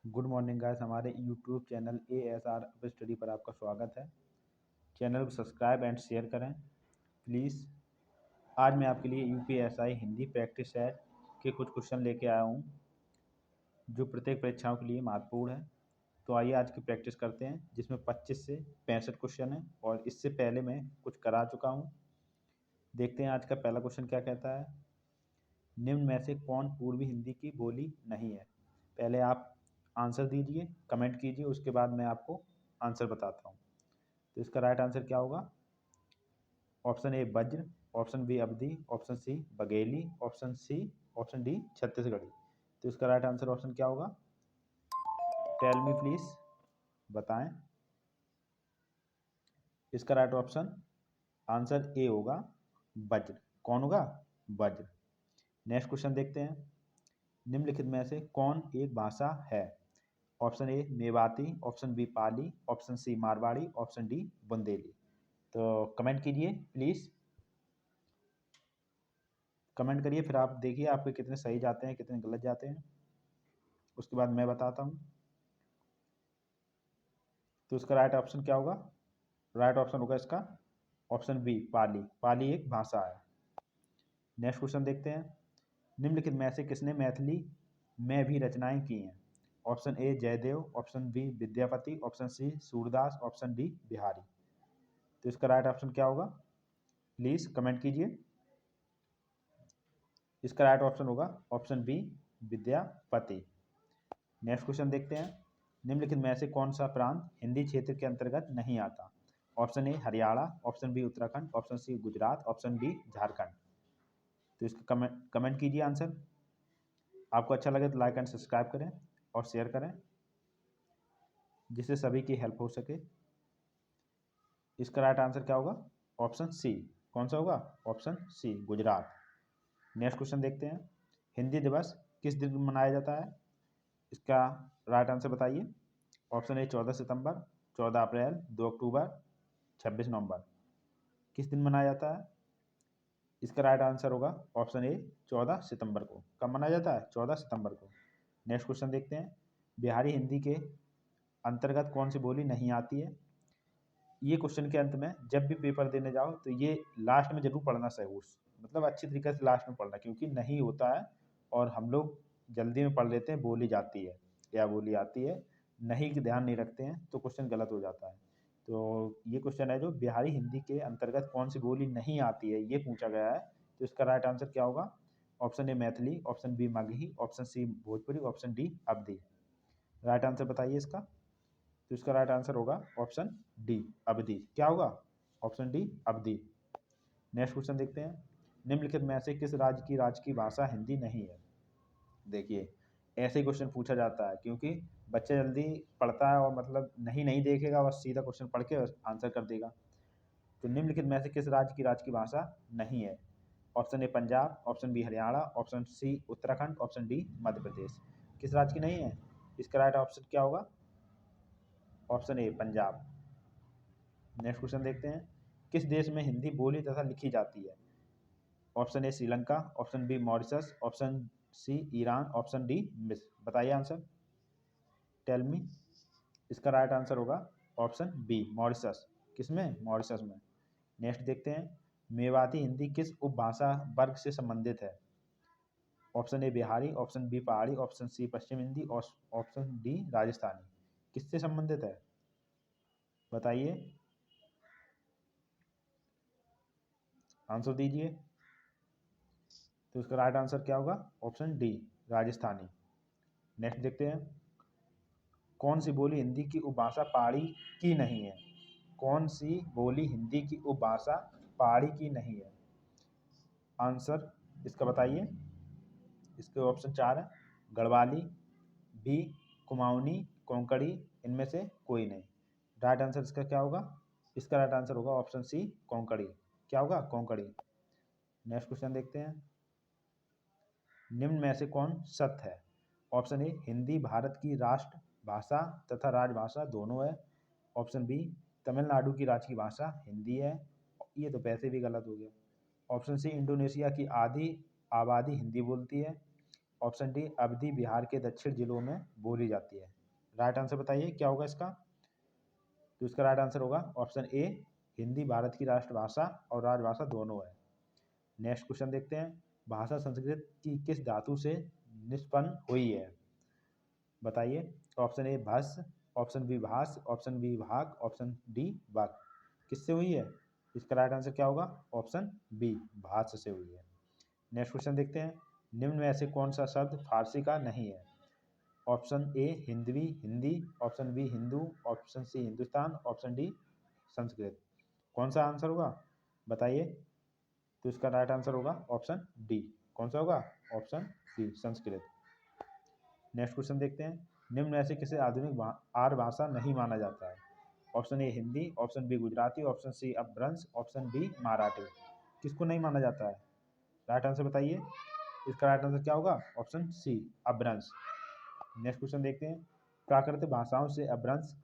Good morning guys, हमारे YouTube channel ASR study पर आपका स्वागत है। चैनल को सब्सक्राइब एंड शेयर करें प्लीज़। आज मैं आपके लिए UPSI हिंदी प्रैक्टिस सेट के कुछ क्वेश्चन लेके आया हूँ जो प्रत्येक परीक्षाओं के लिए महत्वपूर्ण है। तो आइए आज की प्रैक्टिस करते हैं, जिसमें 25 से 65 क्वेश्चन हैं और इससे पहले मैं कुछ करा चुका हूँ। देखते हैं आज का पहला क्वेश्चन क्या कहता है। निम्न में से कौन पूर्वी हिंदी की बोली नहीं है? पहले आप आंसर दीजिए, कमेंट कीजिए, उसके बाद मैं आपको आंसर बताता हूँ। तो इसका राइट आंसर क्या होगा? ऑप्शन ए वज्र, option B Awadhi, option C Bagheli, option D Chhattisgarhi. तो इसका राइट आंसर ऑप्शन क्या होगा? टेल मी प्लीज, बताएं। इसका राइट ऑप्शन आंसर ए होगा वज्र। कौन होगा? वज्र। नेक्स्ट क्वेश्चन देखते हैं। निम्नलिखित में से कौन एक भाषा है? Option A Mewati, option B Pali, option C Marwari, option D Bundeli. तो कमेंट कीजिए प्लीज़, कमेंट करिए, फिर आप देखिए आपके कितने सही जाते हैं कितने गलत जाते हैं, उसके बाद मैं बताता हूँ। तो इसका राइट ऑप्शन क्या होगा? राइट ऑप्शन होगा इसका ऑप्शन बी पाली। पाली एक भाषा है। नेक्स्ट क्वेश्चन देखते हैं। निम्नलिखित में से किसने मैथिली में भी रचनाएं की हैं? Option A Jayadev, option B Vidyapati, option C Surdas, option D Bihari. तो इसका राइट ऑप्शन क्या होगा? प्लीज़ कमेंट कीजिए। इसका राइट ऑप्शन होगा option B Vidyapati. Next question देखते हैं। निम्नलिखित में से कौन सा प्रांत हिंदी क्षेत्र के अंतर्गत नहीं आता? Option A Haryana, option B Uttarakhand, option C Gujarat, option D Jharkhand. तो इसका कमेंट कीजिए आंसर। आपको अच्छा लगे तो लाइक एंड सब्सक्राइब करें और शेयर करें, जिससे सभी की हेल्प हो सके। इसका राइट आंसर क्या होगा? Option C. कौन सा होगा? Option C Gujarat. Next question देखते हैं। हिंदी दिवस किस दिन मनाया जाता है? इसका राइट आंसर बताइए। ऑप्शन ए 14 सितंबर, 14 अप्रैल, 2 अक्टूबर, 26 नवंबर। किस दिन मनाया जाता है? इसका राइट आंसर होगा ऑप्शन ए 14 सितंबर को। कब मनाया जाता है? 14 सितंबर को। नेक्स्ट क्वेश्चन देखते हैं। बिहारी हिंदी के अंतर्गत कौन सी बोली नहीं आती है? ये क्वेश्चन के अंत में जब भी पेपर देने जाओ तो ये लास्ट में जरूर पढ़ना जरूर, मतलब अच्छी तरीके से लास्ट में पढ़ना, क्योंकि नहीं होता है और हम लोग जल्दी में पढ़ लेते हैं, बोली जाती है या बोली आती है, नहीं कि ध्यान नहीं रखते हैं तो क्वेश्चन गलत हो जाता है। तो ये क्वेश्चन है जो बिहारी हिंदी के अंतर्गत कौन सी बोली नहीं आती है ये पूछा गया है। तो इसका राइट आंसर क्या होगा? Option A Maithili, option B Magahi, option C Bhojpuri, option D Awadhi. Right answer बताइए इसका। तो इसका राइट आंसर होगा ऑप्शन डी अवधि। क्या होगा? Option D Awadhi. Next question देखते हैं। निम्नलिखित में से किस राज्य की भाषा हिंदी नहीं है? देखिए, ऐसे ही क्वेश्चन पूछा जाता है क्योंकि बच्चा जल्दी पढ़ता है और मतलब नहीं नहीं देखेगा, बस सीधा क्वेश्चन पढ़ के आंसर कर देगा। तो निम्नलिखित में से किस राज्य की भाषा नहीं है? Option A Punjab, option B Haryana, option C Uttarakhand, option D Madhya Pradesh. किस राज्य की नहीं है? इसका राइट ऑप्शन क्या होगा? Option A Punjab. Next question देखते हैं। किस देश में हिंदी बोली तथा लिखी जाती है? Option A Sri Lanka, option B Mauritius, option C Iran, option D मिस्र। बताइए आंसर, टेल मी। इसका राइट आंसर होगा ऑप्शन बी मॉरिशस। किसमें? मॉरिशस में। नेक्स्ट देखते हैं। मेवाती हिंदी किस उपभाषा वर्ग से संबंधित है? Option A Bihari, option B Pahadi, option C पश्चिम हिंदी और ऑप्शन डी राजस्थानी। किससे संबंधित है? बताइए, आंसर दीजिए। तो इसका राइट आंसर क्या होगा? Option D Rajasthani. नेक्स्ट देखते हैं। कौन सी बोली हिंदी की उपभाषा पहाड़ी की नहीं है? कौन सी बोली हिंदी की उपभाषा पहाड़ी की नहीं है? आंसर इसका बताइए। इसके ऑप्शन 4 है। गढ़वाली, बी कुमाऊनी, कोंकणी, इनमें से कोई नहीं। राइट आंसर इसका क्या होगा? इसका राइट आंसर होगा ऑप्शन सी कोंकणी। क्या होगा? कोंकणी। नेक्स्ट क्वेश्चन देखते हैं। निम्न में से कौन सत्य है? ऑप्शन ए हिंदी भारत की राष्ट्र भाषा तथा राजभाषा दोनों है। ऑप्शन बी तमिलनाडु की राज्य की भाषा हिंदी है। ये तो वैसे भी गलत हो गया। ऑप्शन सी इंडोनेशिया की आधी आबादी हिंदी बोलती है। ऑप्शन डी अवधी बिहार के दक्षिण जिलों में बोली जाती है। राइट आंसर बताइए क्या होगा इसका। तो इसका राइट आंसर होगा ऑप्शन ए, हिंदी भारत की राष्ट्रभाषा और राजभाषा दोनों है। नेक्स्ट क्वेश्चन देखते हैं, भाषा संस्कृत की किस धातु से निष्पन्न हुई है, बताइए। ऑप्शन ए भस, ऑप्शन बी भास, ऑप्शन बी भाग, ऑप्शन डी वाक। किससे हुई है, इसका राइट आंसर क्या होगा, ऑप्शन बी भास से हुई है। नेक्स्ट क्वेश्चन देखते हैं, निम्न में से कौन सा शब्द फारसी का नहीं है। Option A Hindavi Hindi, option B Hindu, option C Hindustan, option D Sanskrit. कौन सा आंसर होगा बताइए। तो इसका राइट आंसर होगा ऑप्शन डी। कौन सा होगा, option D Sanskrit. Next question देखते हैं, निम्न में से किसे आधुनिक आर्य भाषा नहीं माना जाता है। Option A Hindi, option B Gujarati, option C Apabhramsha, option D Marathi. किसको नहीं माना जाता है, राइट आंसर बताइए। इसका राइट आंसर क्या होगा, ऑप्शन सी अपभ्रंश। नेक्स्ट क्वेश्चन देखते हैं, प्राकृतिक भाषाओं से अपभ्रंश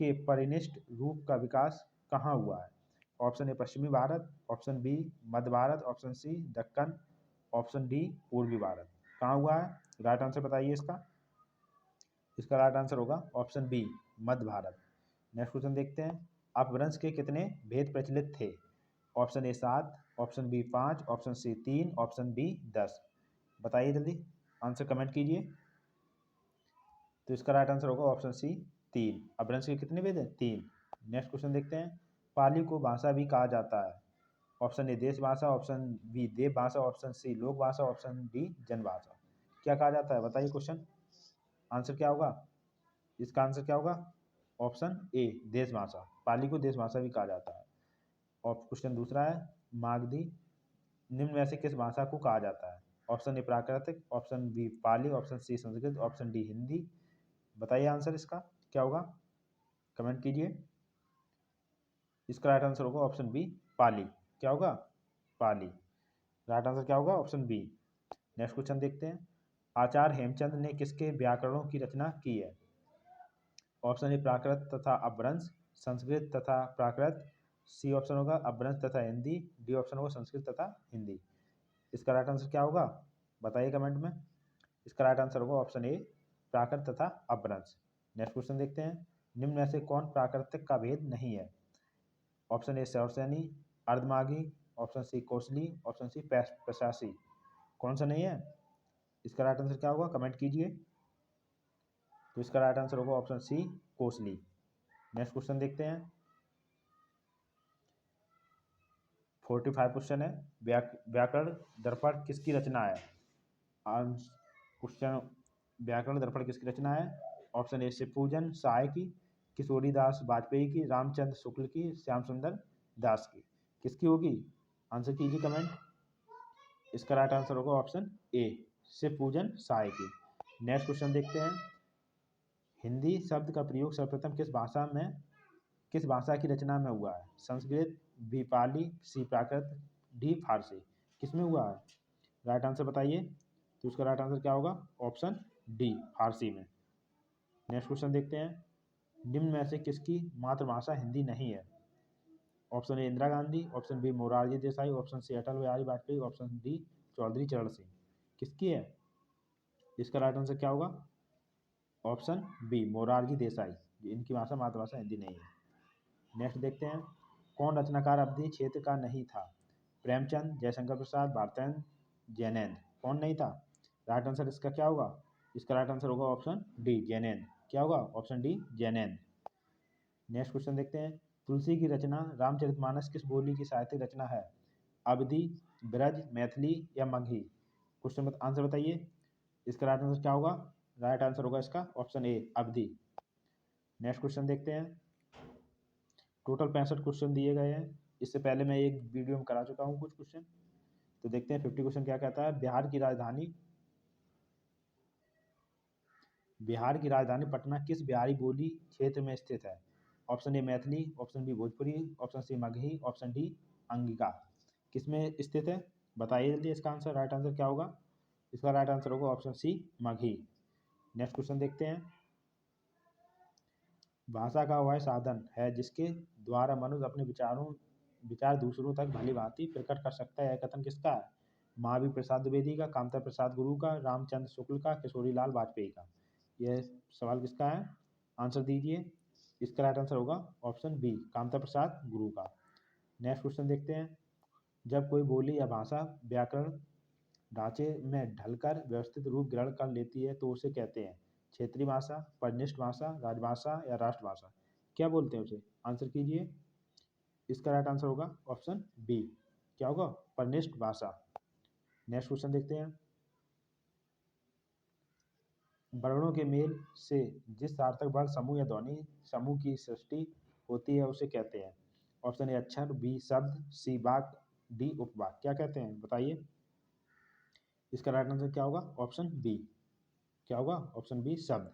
के परिनिष्ठ रूप का विकास कहाँ हुआ है। ऑप्शन ए पश्चिमी भारत, ऑप्शन बी मध्य Bharat, option C Deccan, option D पूर्वी भारत। कहाँ हुआ है, राइट आंसर बताइए इसका। इसका राइट आंसर होगा ऑप्शन बी मध्य भारत। नेक्स्ट क्वेश्चन देखते हैं, अपभ्रंश के कितने भेद प्रचलित थे। Option A 7, option B 5, option C 3, option D 10। बताइए जल्दी, आंसर कमेंट कीजिए। तो इसका राइट आंसर होगा ऑप्शन सी 3। अपभ्रंश के कितने भेद हैं, 3। नेक्स्ट क्वेश्चन देखते हैं, पाली को भाषा भी कहा जाता है। ऑप्शन ए देश भाषा, ऑप्शन बी देव भाषा, ऑप्शन सी लोक भाषा, ऑप्शन डी जनभाषा। क्या कहा जाता है बताइए, क्वेश्चन आंसर क्या होगा, इसका आंसर क्या होगा, ऑप्शन ए देश भाषा। पाली को देश भाषा भी कहा जाता है। और क्वेश्चन दूसरा है, मागधी निम्न में से किस भाषा को कहा जाता है। ऑप्शन ए प्राकृतिक, option B Pali, option C Sanskrit, option D Hindi. बताइए आंसर इसका क्या होगा, कमेंट कीजिए। इसका राइट आंसर होगा ऑप्शन बी पाली। क्या होगा, पाली। राइट आंसर क्या होगा, ऑप्शन बी। नेक्स्ट क्वेश्चन देखते हैं, आचार्य हेमचंद ने किसके व्याकरणों की रचना की है। ऑप्शन ए प्राकृत तथा अपभ्रंश, संस्कृत तथा प्राकृत, सी ऑप्शन होगा अपभ्रंश तथा हिंदी, डी ऑप्शन होगा संस्कृत तथा हिंदी। इसका राइट आंसर क्या होगा बताइए कमेंट में। इसका राइट आंसर होगा ऑप्शन ए प्राकृत तथा अपभ्रंश। नेक्स्ट क्वेश्चन देखते हैं, निम्न में से कौन प्राकृतिक का भेद नहीं है। Option A Shauraseni, Ardhamagadhi, option C Kosali, option C प्रशासी। कौन सा नहीं है, इसका राइट आंसर क्या होगा कमेंट कीजिए। तो इसका राइट आंसर होगा option C Kosali. Next question देखते हैं, 45 क्वेश्चन है, व्याकरण दर्पण किसकी रचना है। क्वेश्चन, व्याकरण दर्पण किसकी रचना है। ऑप्शन ए शिवपूजन साय की, किशोरी दास वाजपेयी की, रामचंद्र शुक्ल की, श्याम सुंदर दास की। किसकी होगी, आंसर कीजिए कमेंट। इसका राइट आंसर होगा ऑप्शन ए शिवपूजन साय की। नेक्स्ट क्वेश्चन देखते हैं, हिंदी शब्द का प्रयोग सर्वप्रथम किस भाषा की रचना में हुआ है। संस्कृत, बी पाली, सी प्राकृत, डी फारसी। किस में हुआ है, राइट आंसर बताइए। तो उसका राइट आंसर क्या होगा, ऑप्शन डी फारसी में। नेक्स्ट क्वेश्चन देखते हैं, निम्न में से किसकी मातृभाषा हिंदी नहीं है। Option A Indira Gandhi, option B Morarji Desai, option C Atal Bihari Vajpayee, option D Chaudhary Charan Singh. किसकी है, इसका राइट आंसर क्या होगा, ऑप्शन बी मोरारजी देसाई। इनकी भाषा मातृभाषा हिंदी नहीं है। नेक्स्ट देखते हैं, कौन रचनाकार अवधि क्षेत्र का नहीं था। प्रेमचंद, जयशंकर प्रसाद, भारतेंद्र, जैनेन्द्र। कौन नहीं था, राइट आंसर इसका क्या होगा। इसका राइट आंसर होगा ऑप्शन डी जैनेन्द्र। क्या होगा, option D Jainendra. Next question देखते हैं, तुलसी की रचना रामचरितमानस किस बोली की साहित्यिक रचना है। अवधी, ब्रज, मैथिली या मगही। क्वेश्चन आंसर बताइए। इसका राइट आंसर क्या होगा, राइट आंसर होगा इसका option A Awadhi. Next question देखते हैं, टोटल 65 क्वेश्चन दिए गए हैं। इससे पहले मैं एक वीडियो में करा चुका हूँ कुछ क्वेश्चन, तो देखते हैं 50 क्वेश्चन क्या कहता है। बिहार की राजधानी पटना किस बिहारी बोली क्षेत्र में स्थित है। Option A Maithili, option B Bhojpuri, option C Magahi, option D Angika. किस में स्थित है बताइए जल्दी, इसका आंसर राइट आंसर क्या होगा। इसका राइट आंसर होगा option C Magahi. Next question देखते हैं, भाषा का वह साधन है जिसके द्वारा मनुष्य अपने विचार दूसरों तक भली भांति प्रकट कर सकता है। यह कथन किसका है, महावीर प्रसाद द्विवेदी का, कामता प्रसाद गुरु का, रामचंद्र शुक्ल का, किशोरी लाल वाजपेयी का। यह सवाल किसका है, आंसर दीजिए। इसका राइट आंसर होगा ऑप्शन बी, कामता प्रसाद गुरु का। नेक्स्ट क्वेश्चन देखते हैं। जब कोई बोली या भाषा व्याकरण ढांचे में ढलकर व्यवस्थित रूप ग्रहण कर लेती है तो उसे कहते हैं क्षेत्रीय भाषा, परिनिष्ठ भाषा, राजभाषा या राष्ट्रभाषा। क्या बोलते हैं उसे? आंसर कीजिए। इसका राइट आंसर होगा ऑप्शन बी, क्या होगा? परिनिष्ठ भाषा। नेक्स्ट क्वेश्चन देखते हैं। वर्णों के मेल से जिस सार्थक वर्ण समूह या ध्वनि समूह की सृष्टि होती है उसे कहते हैं। ऑप्शन ए अक्षर, बी शब्द, सी वाक्य, डी उपवाक्य। क्या कहते हैं बताइए? इसका राइट आंसर क्या होगा? ऑप्शन बी, क्या होगा? ऑप्शन बी शब्द।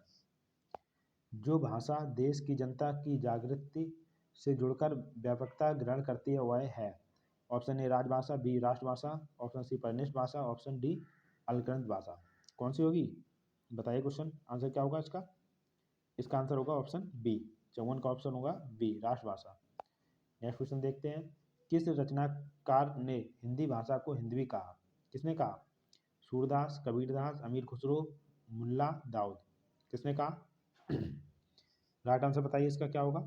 जो भाषा देश की जनता की जागृति से जुड़कर व्यापकता ग्रहण करती है वह है। ऑप्शन ए राजभाषा, बी राष्ट्रभाषा, ऑप्शन सी परिनिष्ठ भाषा, ऑप्शन डी अलंकृत भाषा। कौन सी होगी बताइए? क्वेश्चन आंसर क्या होगा इसका? इसका आंसर होगा ऑप्शन बी, 54 का ऑप्शन होगा बी, राष्ट्रभाषा। नेक्स्ट क्वेश्चन देखते हैं। किस रचनाकार ने हिंदी भाषा को हिंदवी कहा? किसने कहा? सूरदास, कबीरदास, अमीर खुसरो, मुल्ला दाऊद। किसने कहा? राइट आंसर बताइए इसका क्या होगा?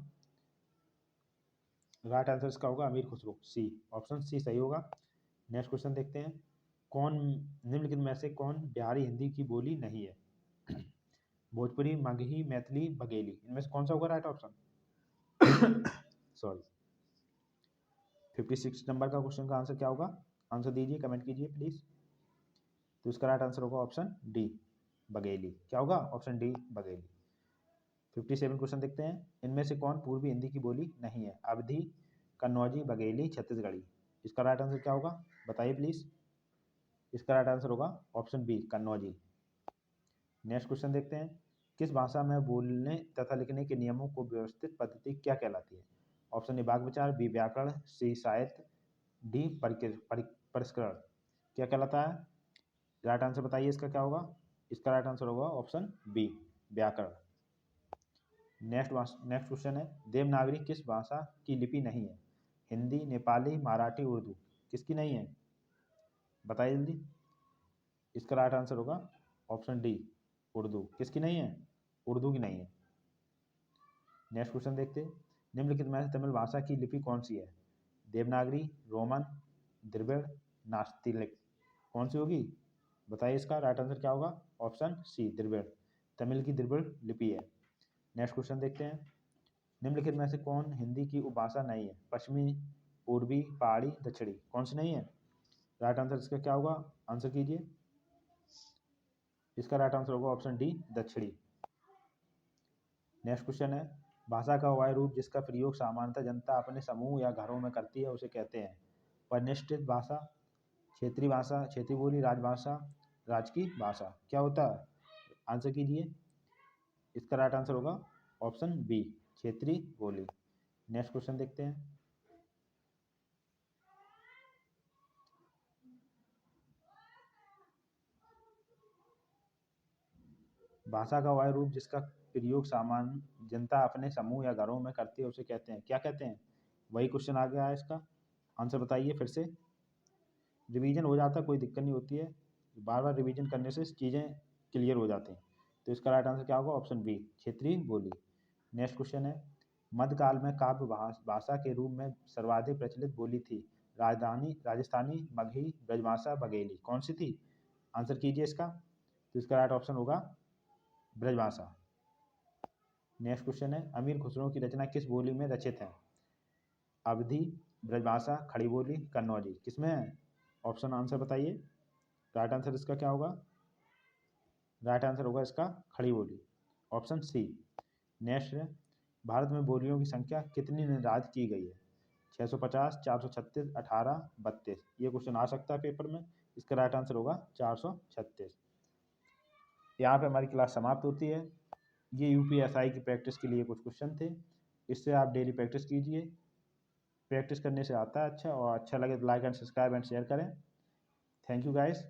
राइट आंसर इसका होगा अमीर खुसरो, सी, ऑप्शन सी सही होगा। नेक्स्ट क्वेश्चन देखते हैं। कौन निम्नलिखित में से कौन बिहारी हिंदी की बोली नहीं है? भोजपुरी, मगही, मैथिली, बघेली। इनमें से कौन सा होगा राइट ऑप्शन? सॉरी। 56 नंबर का क्वेश्चन का आंसर क्या होगा? आंसर दीजिए, कमेंट कीजिए प्लीज। तो इसका राइट आंसर होगा ऑप्शन डी, बघेली। क्या होगा? Option D, Bagheli. 57 क्वेश्चन देखते हैं। इनमें से कौन पूर्वी हिंदी की बोली नहीं है? अवधी, कन्नौजी, बघेली, छत्तीसगढ़ी। इसका राइट आंसर क्या होगा बताइए प्लीज? इसका राइट आंसर होगा option B, Kannauji. Next question देखते हैं। किस भाषा में बोलने तथा लिखने के नियमों को व्यवस्थित पद्धति क्या कहलाती है? ऑप्शन ए वाक्य विचार, बी व्याकरण, सी साहित्य, डी परिष्करण। क्या कहलाता है? राइट आंसर बताइए इसका क्या होगा? इसका राइट आंसर होगा ऑप्शन बी, व्याकरण। नेक्स्ट क्वेश्चन है। देवनागरी किस भाषा की लिपि नहीं है? हिंदी, नेपाली, मराठी, उर्दू। किसकी नहीं है बताइए जल्दी? इसका राइट आंसर होगा ऑप्शन डी, उर्दू। किसकी नहीं है? उर्दू की नहीं है। नेक्स्ट क्वेश्चन देखते हैं। निम्नलिखित में से तमिल भाषा की लिपि कौन सी है? देवनागरी, रोमन, द्रविड़, नास्तिलिक। कौन सी होगी बताइए? इसका राइट आंसर क्या होगा? ऑप्शन सी, द्रविड़। तमिल की द्रविड़ लिपि है। नेक्स्ट क्वेश्चन देखते हैं। निम्नलिखित में से कौन हिंदी की उपभाषा नहीं है? पश्चिमी, पूर्वी, पहाड़ी, दक्षिणी। कौन सी नहीं है? राइट आंसर इसका क्या होगा? आंसर कीजिए। इसका राइट आंसर होगा ऑप्शन डी, दक्षिणी। नेक्स्ट क्वेश्चन है। भाषा का वह रूप जिसका प्रयोग सामान्यतः जनता अपने समूह या घरों में करती है उसे कहते हैं? परिनिष्ठित भाषा, क्षेत्रीय भाषा, क्षेत्रीय बोली, राजभाषा, राजकीय भाषा। क्या होता है? आंसर कीजिए। इसका राइट आंसर होगा ऑप्शन बी, क्षेत्रीय बोली। नेक्स्ट क्वेश्चन देखते हैं। भाषा का वह रूप जिसका प्रयोग सामान्य जनता अपने समूह या घरों में करती है उसे कहते हैं? क्या कहते हैं? वही क्वेश्चन आ गया है इसका। आंसर बताइए फिर से। रिवीजन हो जाता है, कोई दिक्कत नहीं होती है। बार बार रिवीजन करने से चीज़ें क्लियर हो जाती हैं। तो इसका राइट आंसर क्या होगा? ऑप्शन बी, क्षेत्रीय बोली। नेक्स्ट क्वेश्चन है। मध्यकाल में काव्य भाषा के रूप में सर्वाधिक प्रचलित बोली थी? राजस्थानी, मगही, ब्रजभाषा, बघेली। कौन सी थी? आंसर कीजिए इसका। तो इसका राइट ऑप्शन होगा ब्रजभाषा। नेक्स्ट क्वेश्चन है। अमीर खुसरो की रचना किस बोली में रचित है? अवधी, ब्रजभाषा, खड़ी बोली, कन्नौजी। किसमें है? ऑप्शन आंसर बताइए। राइट आंसर इसका क्या होगा? राइट आंसर होगा इसका खड़ी बोली, ऑप्शन सी। नेक्स्ट है। भारत में बोलियों की संख्या कितनी निर्धारित की गई है? 650, 436, 18, 32। ये क्वेश्चन आ सकता है पेपर में। इसका राइट आंसर होगा 436। यहाँ पे हमारी क्लास समाप्त होती है। ये यूपीएसआई की प्रैक्टिस के लिए कुछ क्वेश्चन थे। इससे आप डेली प्रैक्टिस कीजिए। प्रैक्टिस करने से आता है अच्छा, और अच्छा लगे तो like and subscribe and share करें। Thank you guys.